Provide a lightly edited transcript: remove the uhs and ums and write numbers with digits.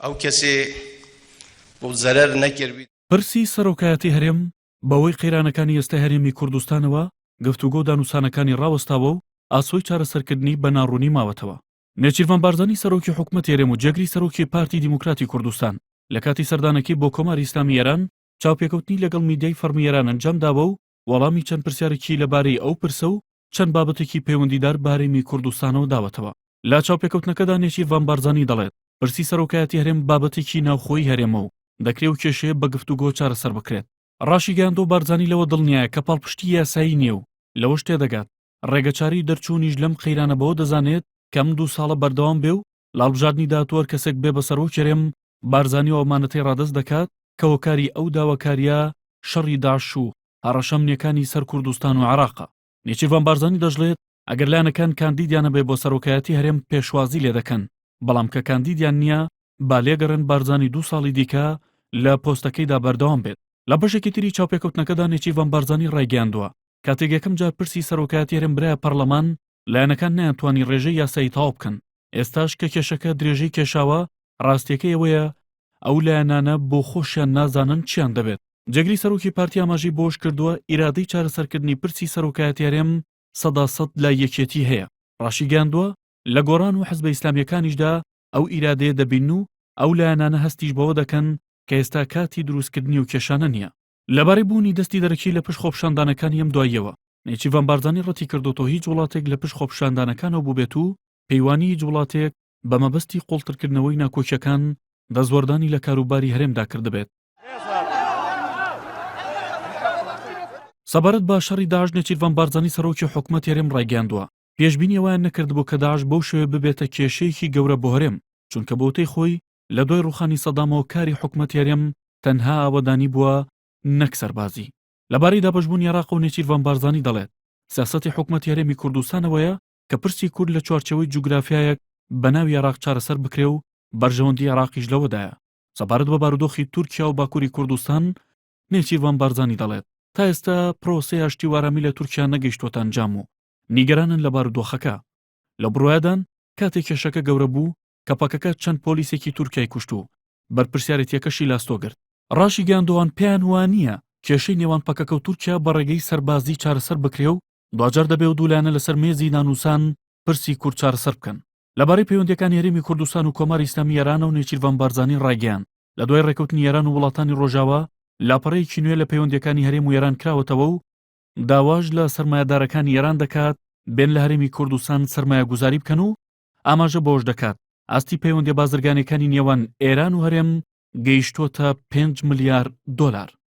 ئەو کەسێ بۆ زەرەر نەکردبێت. پرسی سەرۆکایەتی هەرێم بەوەی قەیرانەکانی ئێستا هەرێمی کوردستانەوە گفتوگۆ دانووسانەکانی ڕاوەستاوە و ئاسۆی چارەسەرکردنی بە ناڕوونی ماوەتەوە. نێچیروان بارزانی سەرۆکی حکومەتی هەرێم و جێگری سەرۆکی پارتی دیموکراتی کوردستان لە کاتی سەردانەکەی بۆ کۆماری ئیسلامی ئێران چاوپێکەوتنی لەگەڵ میدیای فەرمیێران ئەنجام داوە و وەڵامی چەند پرسیارێکی لەبارەی ئەو پرسە و چەند بابەتێکی پەیوەندیدار بارەمی کوردستانەوە داوەتەوە. لا چاوپێکەوتنەکەدا نێچیروان بارزانی دەڵێت پرسی سەرۆکایەتی هەرێم بابەتێکی ناوخۆیی هەرێمە و دەکرێت و کێشەیە بە گفتوگۆ چارەسەر بکرێت. ڕاشی گەیاندۆ بارزانی لەوە دڵنیایە کە پاڵپشتی یاسایی نییە و لەوەش تێدەگات ڕێگەچاری دەرچوونیش لەم قەیرانە بەوە دەزانێت کەم 2 ساڵە بەردەوام بێ و لاڵبژاردننی داهاتووە کەسێک بێ بە سەرۆکی هەرێم بارزانی و ئەمانەتەی ڕادەست دەکات کە هۆکاری ئەو داواکاریە شەڕی داعش و هەڕەشەمنیەکانی سەر کوردستان و عێراقە. نێچیروان بارزانی دەژڵێت ئەگەر لایەنەکان کاندیدیانە بێ بۆ سەرۆکایەتی هەرێم پێشوازی لێ دەکەن، بەڵام کە کاندیدیان نییە با لێگەڕن بارزانی 2 ساڵی دیکە لە پۆستەکەیدا بەردەوام بێت. لە بەشێکی تری چاوپێکەوتنەکەدا نێچیروان بارزانی ڕایگەیاندووە کاتێک یەکەم جار پرسی سەرۆکایەتی هەرێم برایە پەرلەمان لایەنەکان نەیانتوانی ڕێژەی یاسایی تەواو بکەن. ئێستاش کە کێشەکە درێژەی کێشاوە ڕاستیەکەی ئەوەیە ئەو لایەنانە بۆ خۆشیان نازانن چیان دەبێت. جێگری سەرۆکی پارتی ئاماژەی بۆش کردووە ئیرادەی چارەسەرکردنی پرسی سەرۆکایەتی هەرێم 100% لای یەکێتی هەیە. ڕاشی گەیاندووە لە گۆڕان و حزبە ئیسلامیەکانیشدا ئەو ئیرادەیە دەبین و ئەو لایەنانە هەستیش بەوە دەکەن کە ئێستا کاتی دروستکردنی و کێشانە نییە. لەبارەی بوونی دەستی دەرەکی لە پشت خۆپیشاندانەکانی ئەم دواییەوە نێچیروان بارزانی ڕەتی کردوتەوە هیچ وڵاتێک لە پشت خۆپیشاندانەکانەوە بووبێت و پەیوانی هیچ وڵاتێک بە مەبەستی قوڵترکردنەوەی ناکۆچیەکان دەزوەردانی لە کاروباری هەرێمدا کردبێت. سەبارەت بە شەڕی داعش نێچیروان بارزانی سەرۆکی حکومەتی هەرێم ڕایگەیاندووە پێشبینی ئەویان نەکردبوو کە داعش بەو شێوە ببێتە کێشەیەکی گەورە بۆ هەرێم، چونکە بەوتەی خۆی لە دوای ڕوخانی سەدامەوە کاری حکومەتی هەرێم تەنها ئاوەدانی بووە نەک سەربازی. لەبارەی دابەشبوونی عێراق و نێچیروان بارزانی دەڵێت سیاسەتی حکومەتی هەرێمی کوردستانەوەیە کە پرسی کورد لە چوارچەوەی جوگرافیایەک بە ناوی عێراق چارەسەر بکرێ و بەرژەوەندی عێراقیش لەوەدایە. سەبارەت بە بارودۆخی تورکیا و باکووری کوردستان نێچیروان بارزانی دەڵێت تا ئێستا پرۆسەی ئاشتی و ئارامی لە تورکیا نەگەیشتۆتە ئەنجام و نیگەرانن لە بارودۆخەکە. لە بڕوایدان کاتێک کێشەکە گەورە بوو کە پاکەکە چەند پۆلیسێکی تورکیای کوشت و بەرپرسیارەتیەکەشی لاستۆگرت. ڕاشی گەیاندۆوان پێیان وانییە کێشەی نێوان پاکەکە و تورکیا بە ڕێگەی سەربازی چارەسەر بکرێ و دوجار دەبێ و دوولانە لەسەر مێزی نانووسان پرسی کورد چارەسەر بکەن. لەبارەی پەیوەندیەکانی هەرێمی کوردستان و کۆماری ئیسلامی ئێرانە و نێچیروان بارزانی ڕایگەیاند لە دوای ڕێکەوتنی ئێران و وڵاتانی ڕۆژاوا لاپەڕەیەکی نوێ لە پەیوەندیەکانی هەرێم و ئێران کراوەتەوە و داواژ لە سەرمایەدارەکانی ئێران دەکات بێن لە هەرێمی کوردستان سەرمایە گوزاری بکەن و ئاماژە بەوەش دەکات ئاستی پەیوەندی بازرگانیەکانی نێوان ئێران و هەرێم گەیشتۆتە 5 ملیار دۆلار.